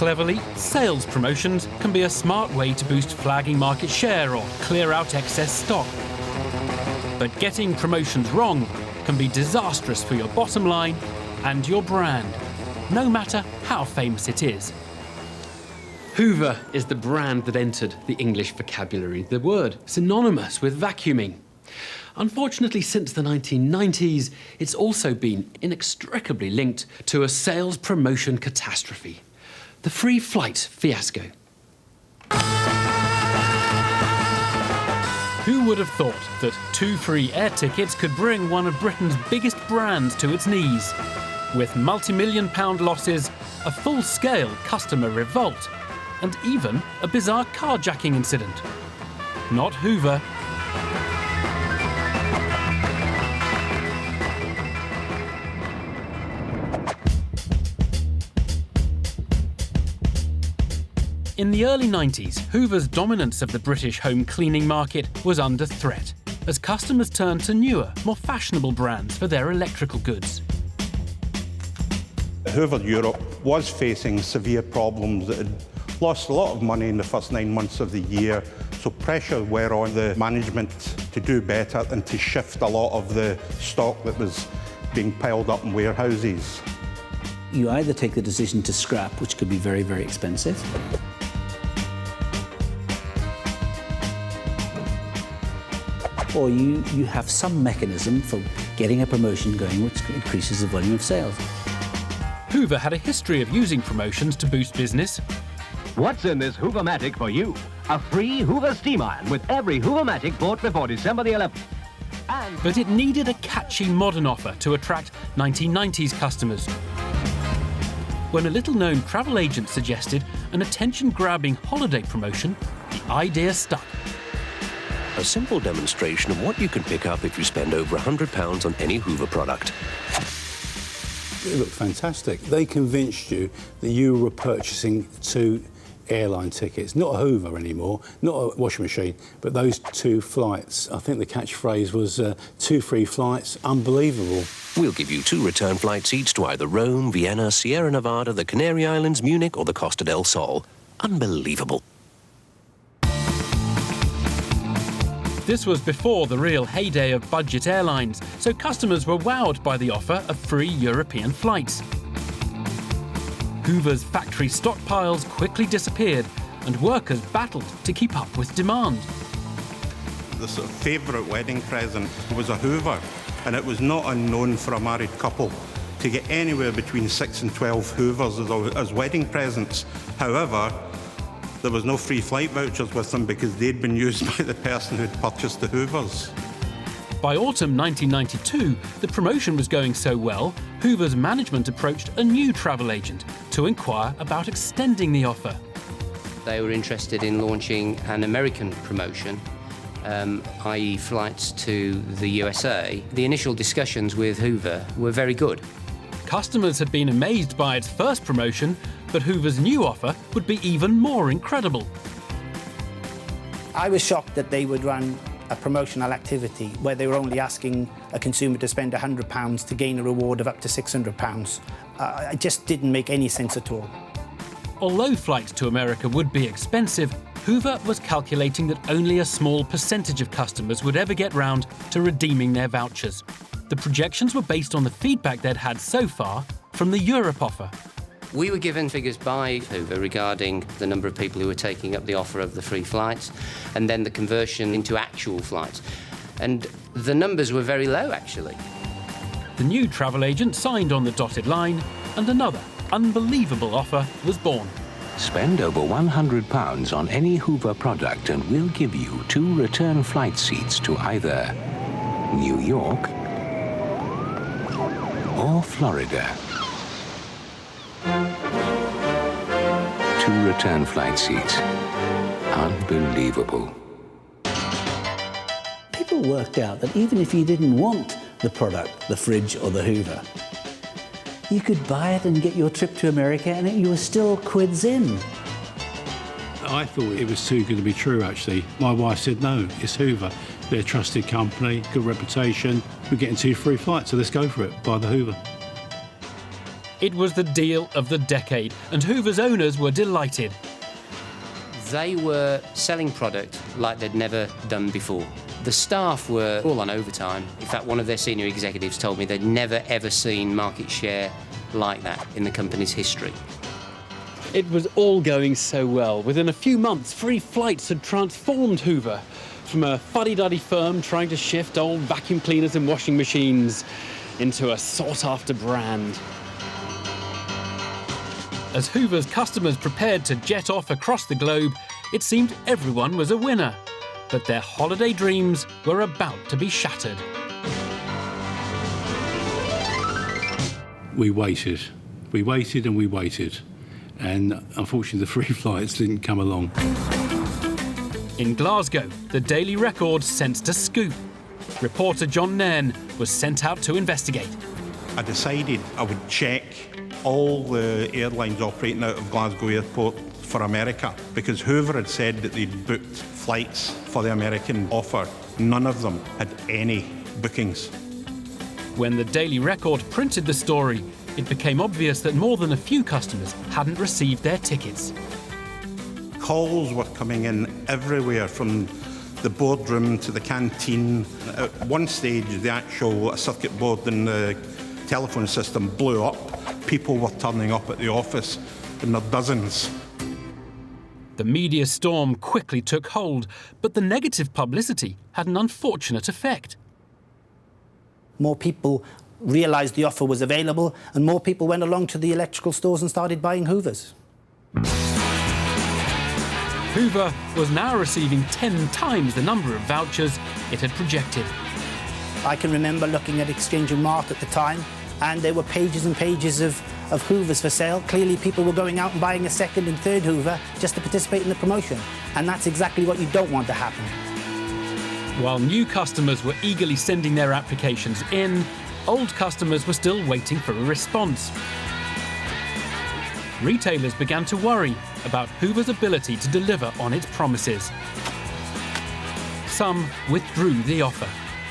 Cleverly, sales promotions can be a smart way to boost flagging market share or clear out excess stock. But getting promotions wrong can be disastrous for your bottom line and your brand, no matter how famous it is. Hoover is the brand that entered the English vocabulary, the word synonymous with vacuuming. Unfortunately, since the 1990s, it's also been inextricably linked to a sales promotion catastrophe, the free flight fiasco. Who would have thought that 2 free air tickets could bring one of Britain's biggest brands to its knees? With multi-million-pound losses, a full-scale customer revolt, and even a bizarre carjacking incident. Not Hoover. In the early 90s, Hoover's dominance of the British home cleaning market was under threat, as customers turned to newer, more fashionable brands for their electrical goods. Hoover Europe was facing severe problems that had lost a lot of money in the first 9 months of the year, so pressure were on the management to do better and to shift a lot of the stock that was being piled up in warehouses. You either take the decision to scrap, which could be very, very expensive, or you have some mechanism for getting a promotion going which increases the volume of sales. Hoover had a history of using promotions to boost business. What's in this Hoover-matic for you? A free Hoover steam iron with every Hoover-matic bought before December the 11th. But it needed a catchy modern offer to attract 1990s customers. When a little-known travel agent suggested an attention-grabbing holiday promotion, the idea stuck. A simple demonstration of what you can pick up if you spend over £100 on any Hoover product. It looked fantastic. They convinced you that you were purchasing 2 airline tickets, not a Hoover anymore, not a washing machine, but those 2 flights. I think the catchphrase was 2 free flights, unbelievable. We'll give you 2 return flights each to either Rome, Vienna, Sierra Nevada, the Canary Islands, Munich or the Costa del Sol. Unbelievable. This was before the real heyday of budget airlines, so customers were wowed by the offer of free European flights. Hoover's factory stockpiles quickly disappeared, and workers battled to keep up with demand. The sort of favourite wedding present was a Hoover, and it was not unknown for a married couple to get anywhere between 6 and 12 Hoovers as wedding presents. However, there was no free flight vouchers with them because they'd been used by the person who'd purchased the Hoovers. By autumn 1992, the promotion was going so well, Hoover's management approached a new travel agent to inquire about extending the offer. They were interested in launching an American promotion, i.e. flights to the USA. The initial discussions with Hoover were very good. Customers had been amazed by its first promotion, but Hoover's new offer would be even more incredible. I was shocked that they would run a promotional activity where they were only asking a consumer to spend £100 to gain a reward of up to £600. It just didn't make any sense at all. Although flights to America would be expensive, Hoover was calculating that only a small percentage of customers would ever get round to redeeming their vouchers. The projections were based on the feedback they'd had so far from the Europe offer. We were given figures by Hoover regarding the number of people who were taking up the offer of the free flights and then the conversion into actual flights. And the numbers were very low, actually. The new travel agent signed on the dotted line, and another unbelievable offer was born. Spend over £100 on any Hoover product and we'll give you 2 return flight seats to either New York or Florida. 2 return flight seats. Unbelievable. People worked out that even if you didn't want the product, the fridge or the Hoover, you could buy it and get your trip to America and you were still quids in. I thought it was too good to be true, actually. My wife said, no, it's Hoover. They're a trusted company, good reputation. We're getting 2 free flights, so let's go for it. Buy the Hoover. It was the deal of the decade, and Hoover's owners were delighted. They were selling product like they'd never done before. The staff were all on overtime. In fact, one of their senior executives told me they'd never, ever seen market share like that in the company's history. It was all going so well. Within a few months, Free Flights had transformed Hoover from a fuddy-duddy firm trying to shift old vacuum cleaners and washing machines into a sought-after brand. As Hoover's customers prepared to jet off across the globe, it seemed everyone was a winner. But their holiday dreams were about to be shattered. We waited. We waited and we waited. And unfortunately, the Free Flights didn't come along. In Glasgow, the Daily Record sensed a scoop. Reporter John Nairn was sent out to investigate. I decided I would check all the airlines operating out of Glasgow Airport for America, because Hoover had said that they'd booked flights for the American offer. None of them had any bookings. When the Daily Record printed the story, it became obvious that more than a few customers hadn't received their tickets. Calls were coming in everywhere, from the boardroom to the canteen. At one stage, the actual circuit board in the telephone system blew up. People were turning up at the office in their dozens. The media storm quickly took hold, but the negative publicity had an unfortunate effect. More people realised the offer was available, and more people went along to the electrical stores and started buying Hoovers. Hoover was now receiving 10 times the number of vouchers it had projected. I can remember looking at Exchange and Mart at the time, and there were pages and pages of Hoovers for sale. Clearly, people were going out and buying a second and third Hoover just to participate in the promotion, and that's exactly what you don't want to happen. While new customers were eagerly sending their applications in, old customers were still waiting for a response. Retailers began to worry about Hoover's ability to deliver on its promises. Some withdrew the offer.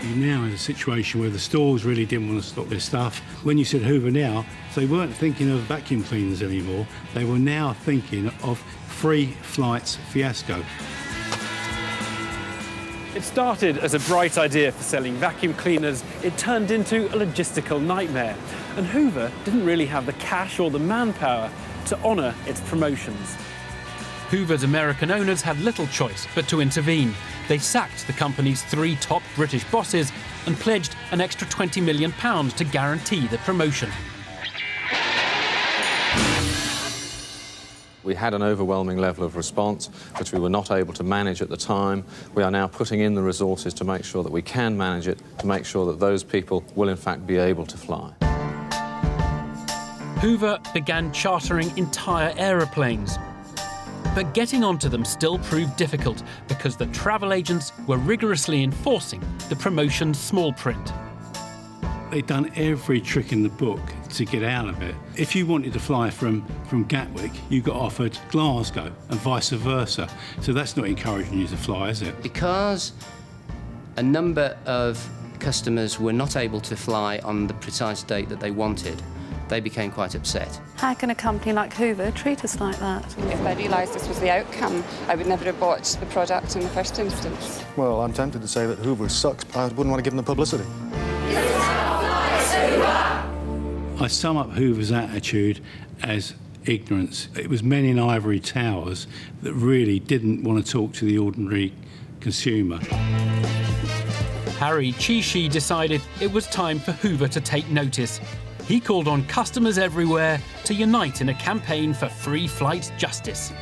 You're now in a situation where the stores really didn't want to stock their stuff. When you said Hoover now, they weren't thinking of vacuum cleaners anymore. They were now thinking of Free Flights Fiasco. It started as a bright idea for selling vacuum cleaners. It turned into a logistical nightmare. And Hoover didn't really have the cash or the manpower to honour its promotions. Hoover's American owners had little choice but to intervene. They sacked the company's 3 top British bosses and pledged an extra £20 million to guarantee the promotion. We had an overwhelming level of response, which we were not able to manage at the time. We are now putting in the resources to make sure that we can manage it, to make sure that those people will in fact be able to fly. Hoover began chartering entire aeroplanes. But getting onto them still proved difficult because the travel agents were rigorously enforcing the promotion's small print. They'd done every trick in the book to get out of it. If you wanted to fly from Gatwick, you got offered Glasgow and vice versa. So that's not encouraging you to fly, is it? Because a number of customers were not able to fly on the precise date that they wanted, they became quite upset. How can a company like Hoover treat us like that? If I realised this was the outcome, I would never have bought the product in the first instance. Well, I'm tempted to say that Hoover sucks, but I wouldn't want to give them the publicity. I sum up Hoover's attitude as ignorance. It was men in ivory towers that really didn't want to talk to the ordinary consumer. Harry Chishi decided it was time for Hoover to take notice. He called on customers everywhere to unite in a campaign for free flight justice.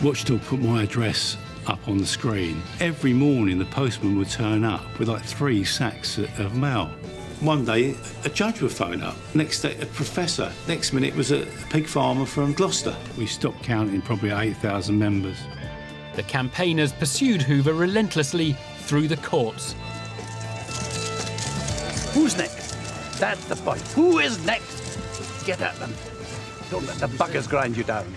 Watchdog put my address up on the screen. Every morning the postman would turn up with like 3 sacks of mail. One day a judge would phone up, next day a professor, next minute it was a pig farmer from Gloucester. We stopped counting, probably 8,000 members. The campaigners pursued Hoover relentlessly through the courts. Who's next? That's the point. Who is next? Get at them. Don't let the buggers grind you down.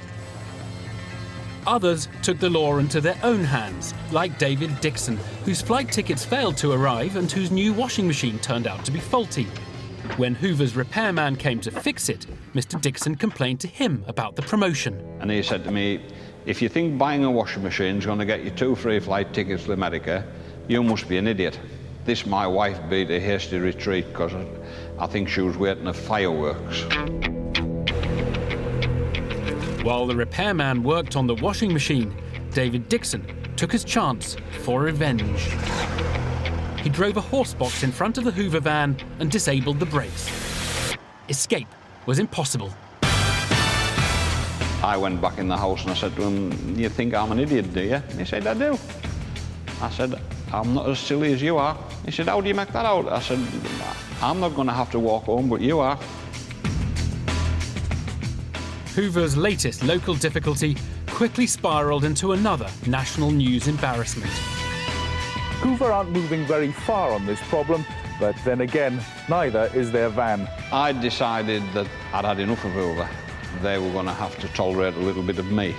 Others took the law into their own hands, like David Dixon, whose flight tickets failed to arrive and whose new washing machine turned out to be faulty. When Hoover's repairman came to fix it, Mr. Dixon complained to him about the promotion. And he said to me, if you think buying a washing machine is going to get you 2 free flight tickets to America, you must be an idiot. This my wife beat a hasty retreat because I think she was waiting for fireworks. While the repairman worked on the washing machine, David Dixon took his chance for revenge. He drove a horse box in front of the Hoover van and disabled the brakes. Escape was impossible. I went back in the house and I said to him, you think I'm an idiot, do you? And he said, I do. I said, I'm not as silly as you are. He said, how do you make that out? I said, I'm not going to have to walk home, but you are. Hoover's latest local difficulty quickly spiralled into another national news embarrassment. Hoover aren't moving very far on this problem, but then again, neither is their van. I decided that I'd had enough of Hoover. They were going to have to tolerate a little bit of me.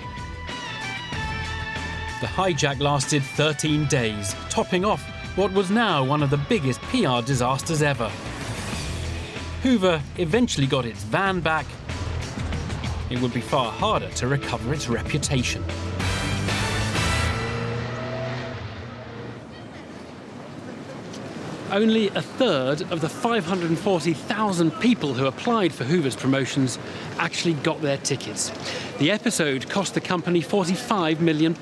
The hijack lasted 13 days, topping off what was now one of the biggest PR disasters ever. Hoover eventually got its van back. It would be far harder to recover its reputation. Only a third of the 540,000 people who applied for Hoover's promotions actually got their tickets. The episode cost the company £45 million,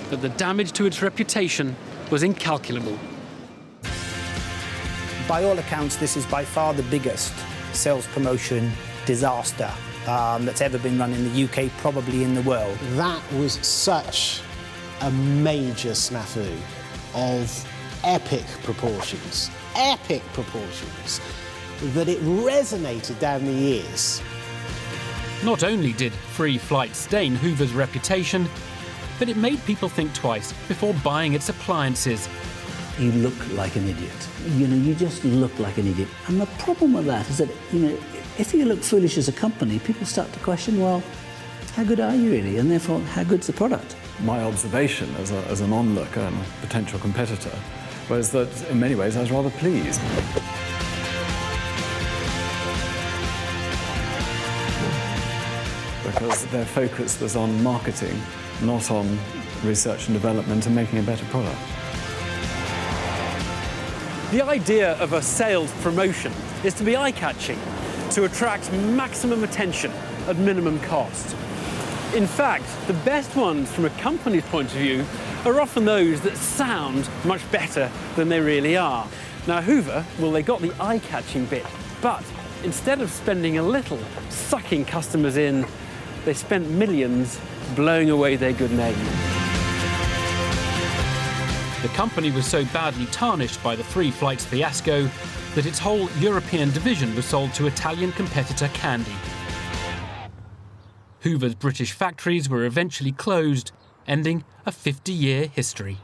but the damage to its reputation was incalculable. By all accounts, this is by far the biggest sales promotion disaster that's ever been run in the UK, probably in the world. That was such a major snafu of epic proportions, that it resonated down the years. Not only did free flights stain Hoover's reputation, but it made people think twice before buying its appliances. You look like an idiot. You just look like an idiot. And the problem with that is that, if you look foolish as a company, people start to question, well, how good are you really? And therefore, how good's the product? My observation as an onlooker and a potential competitor was that, in many ways, I was rather pleased. Because their focus was on marketing, not on research and development and making a better product. The idea of a sales promotion is to be eye-catching, to attract maximum attention at minimum cost. In fact, the best ones from a company's point of view are often those that sound much better than they really are. Now, Hoover, well, they got the eye-catching bit, but instead of spending a little sucking customers in, they spent millions blowing away their good name. The company was so badly tarnished by the free flights fiasco that its whole European division was sold to Italian competitor Candy. Hoover's British factories were eventually closed, ending a 50-year history.